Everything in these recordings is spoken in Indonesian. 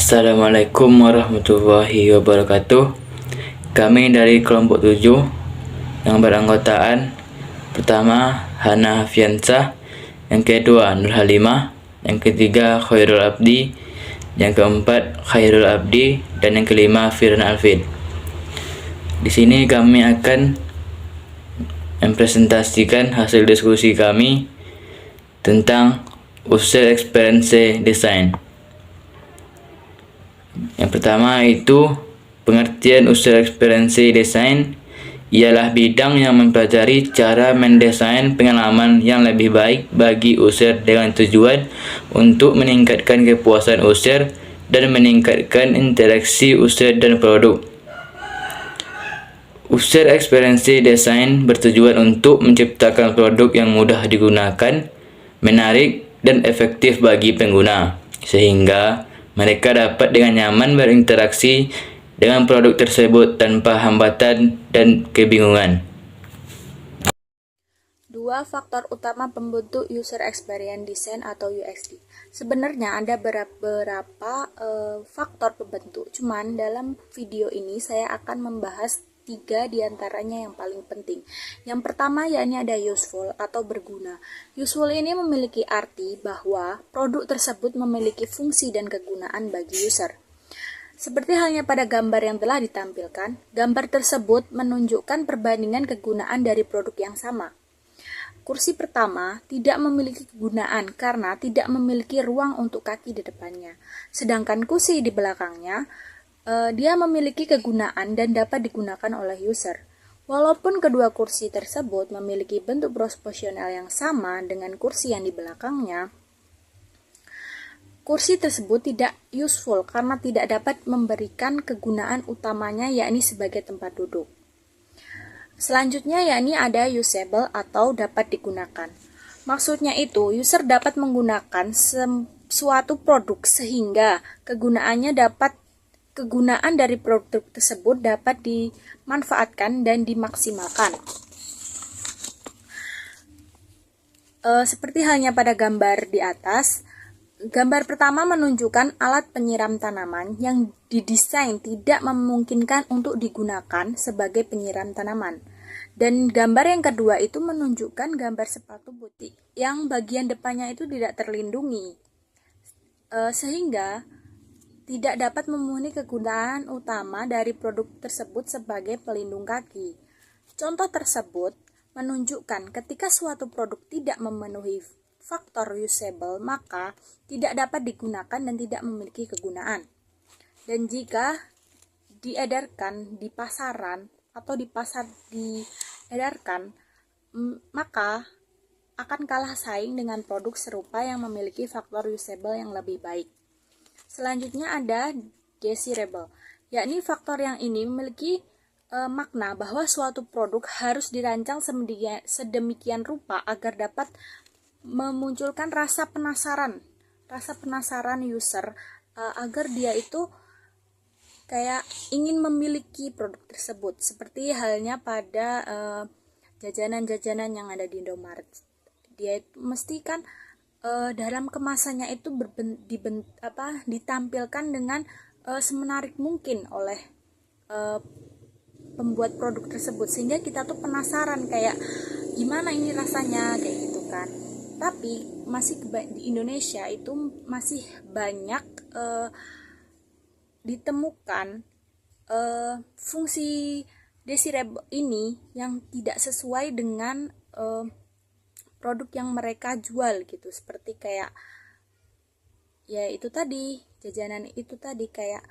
Assalamualaikum warahmatullahi wabarakatuh. Kami dari kelompok 7 yang beranggotaan pertama Hana Hafiansah, yang kedua Nur Halimah, yang ketiga Khairul Abdi, yang keempat Khairul Abdi, dan yang kelima Firdan Alfin. Di sini kami akan mempresentasikan hasil diskusi kami tentang user experience design. Yang pertama itu pengertian user experience design ialah bidang yang mempelajari cara mendesain pengalaman yang lebih baik bagi user dengan tujuan untuk meningkatkan kepuasan user dan meningkatkan interaksi user dan produk. User experience design bertujuan untuk menciptakan produk yang mudah digunakan, menarik, dan efektif bagi pengguna, sehingga mereka dapat dengan nyaman berinteraksi dengan produk tersebut tanpa hambatan dan kebingungan. Dua faktor utama pembentuk user experience design atau UXD. Sebenarnya ada beberapa faktor pembentuk, cuman dalam video ini saya akan membahas 3 diantaranya yang paling penting. Yang pertama yakni ada useful atau berguna. Useful ini memiliki arti bahwa produk tersebut memiliki fungsi dan kegunaan bagi user. Seperti halnya pada gambar yang telah ditampilkan, gambar tersebut menunjukkan perbandingan kegunaan dari produk yang sama. Kursi pertama tidak memiliki kegunaan karena tidak memiliki ruang untuk kaki di depannya. Sedangkan kursi di belakangnya dia memiliki kegunaan dan dapat digunakan oleh user. Walaupun kedua kursi tersebut memiliki bentuk proporsional yang sama dengan kursi yang di belakangnya, kursi tersebut tidak useful karena tidak dapat memberikan kegunaan utamanya yakni sebagai tempat duduk. Selanjutnya yakni ada usable atau dapat digunakan. Maksudnya itu, user dapat menggunakan suatu produk sehingga kegunaan dari produk tersebut dapat dimanfaatkan dan dimaksimalkan. Seperti halnya pada gambar di atas, gambar pertama menunjukkan alat penyiram tanaman yang didesain tidak memungkinkan untuk digunakan sebagai penyiram tanaman. Dan gambar yang kedua itu menunjukkan gambar sepatu butik yang bagian depannya itu tidak terlindungi, sehingga tidak dapat memenuhi kegunaan utama dari produk tersebut sebagai pelindung kaki. Contoh tersebut menunjukkan ketika suatu produk tidak memenuhi faktor usable, maka tidak dapat digunakan dan tidak memiliki kegunaan. Dan jika diedarkan di pasaran atau di pasar diedarkan, maka akan kalah saing dengan produk serupa yang memiliki faktor usable yang lebih baik. Selanjutnya ada desirable, yakni faktor yang ini memiliki makna bahwa suatu produk harus dirancang sedemikian rupa agar dapat memunculkan rasa penasaran user, agar dia itu kayak ingin memiliki produk tersebut. Seperti halnya pada jajanan-jajanan yang ada di Indomaret, dia itu mesti kan dalam kemasannya itu ditampilkan dengan semenarik mungkin oleh pembuat produk tersebut, sehingga kita tuh penasaran kayak gimana ini rasanya kayak gitu kan. Tapi di Indonesia itu masih banyak ditemukan fungsi desirable ini yang tidak sesuai dengan produk yang mereka jual gitu. Seperti kayak ya itu tadi, jajanan itu tadi kayak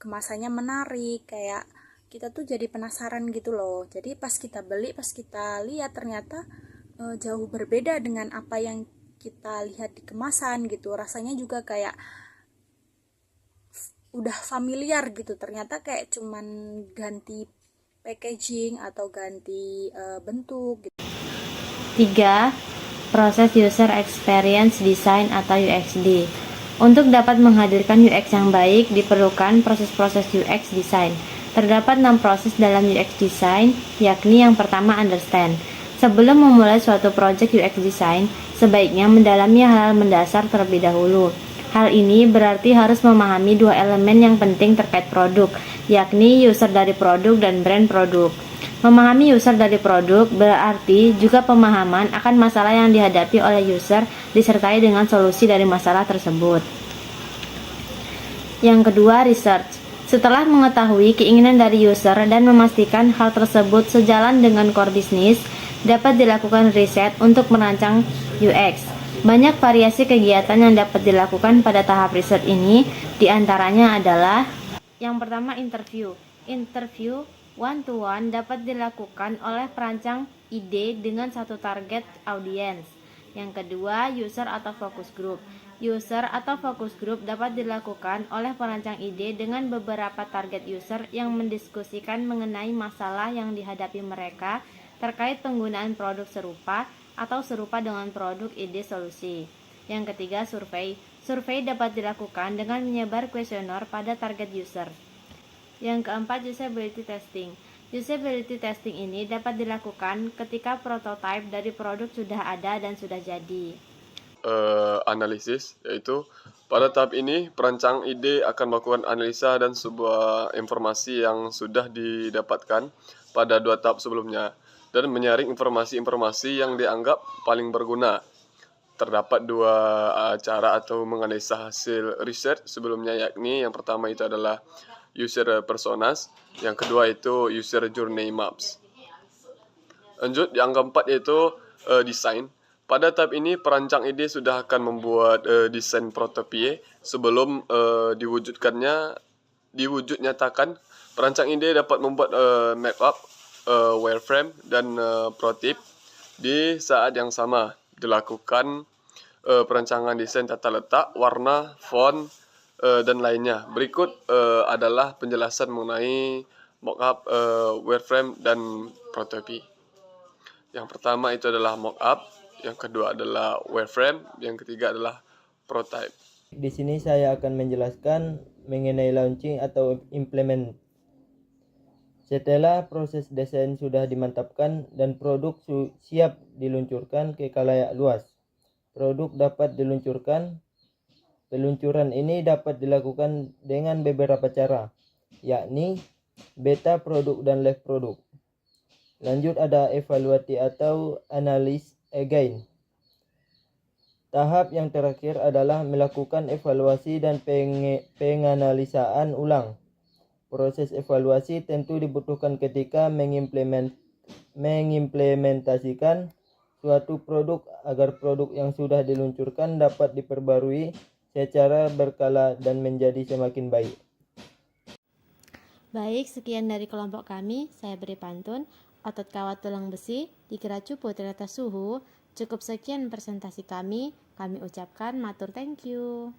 kemasannya menarik, kayak kita tuh jadi penasaran gitu loh. Jadi pas kita beli, pas kita lihat ternyata jauh berbeda dengan apa yang kita lihat di kemasan gitu. Rasanya juga kayak udah familiar gitu, ternyata kayak cuman ganti packaging atau ganti bentuk gitu. 3. Proses User Experience Design atau UXD. Untuk dapat menghadirkan UX yang baik, diperlukan proses-proses UX Design. Terdapat 6 proses dalam UX Design, yakni yang pertama understand. Sebelum memulai suatu project UX Design, sebaiknya mendalami hal mendasar terlebih dahulu. Hal ini berarti harus memahami dua elemen yang penting terkait produk, yakni user dari produk dan brand produk. Memahami user dari produk berarti juga pemahaman akan masalah yang dihadapi oleh user disertai dengan solusi dari masalah tersebut. Yang kedua, research. Setelah mengetahui keinginan dari user dan memastikan hal tersebut sejalan dengan core bisnis, dapat dilakukan riset untuk merancang UX. Banyak variasi kegiatan yang dapat dilakukan pada tahap riset ini, diantaranya adalah yang pertama, interview. Interview one-to-one dapat dilakukan oleh perancang ide dengan satu target audiens. Yang kedua, user atau focus group. User atau focus group dapat dilakukan oleh perancang ide dengan beberapa target user yang mendiskusikan mengenai masalah yang dihadapi mereka terkait penggunaan produk serupa atau serupa dengan produk ide solusi. Yang ketiga, survei. Survei dapat dilakukan dengan menyebar kuesioner pada target user. Yang keempat, usability testing. Usability testing ini dapat dilakukan ketika prototipe dari produk sudah ada dan sudah jadi. Analisis, yaitu pada tahap ini perancang ide akan melakukan analisa dan sebuah informasi yang sudah didapatkan pada dua tahap sebelumnya dan menyaring informasi-informasi yang dianggap paling berguna. Terdapat dua cara atau menganalisa hasil riset sebelumnya, yakni yang pertama itu adalah user personas, yang kedua itu user journey maps. Lanjut, yang keempat yaitu desain. Pada tahap ini perancang ide sudah akan membuat desain prototipe sebelum diwujud nyatakan. Perancang ide dapat membuat markup, wireframe dan prototipe. Di saat yang sama dilakukan perancangan desain tata letak, warna, font, dan lainnya. Berikut adalah penjelasan mengenai mockup, wireframe, dan prototipe. Yang pertama itu adalah mockup, yang kedua adalah wireframe, yang ketiga adalah prototype. Di sini saya akan menjelaskan mengenai launching atau implement. Setelah proses desain sudah dimantapkan dan produk siap diluncurkan ke khalayak luas, produk dapat diluncurkan. Peluncuran ini dapat dilakukan dengan beberapa cara, yakni beta produk dan live produk. Lanjut ada evaluasi atau analysis again. Tahap yang terakhir adalah melakukan evaluasi dan penganalisaan ulang. Proses evaluasi tentu dibutuhkan ketika mengimplementasikan suatu produk agar produk yang sudah diluncurkan dapat diperbarui secara berkala dan menjadi semakin baik. Baik, sekian dari kelompok kami. Saya beri pantun. Otot kawat tulang besi, dikira cupu ternyata suhu. Cukup sekian presentasi kami. Kami ucapkan matur thank you.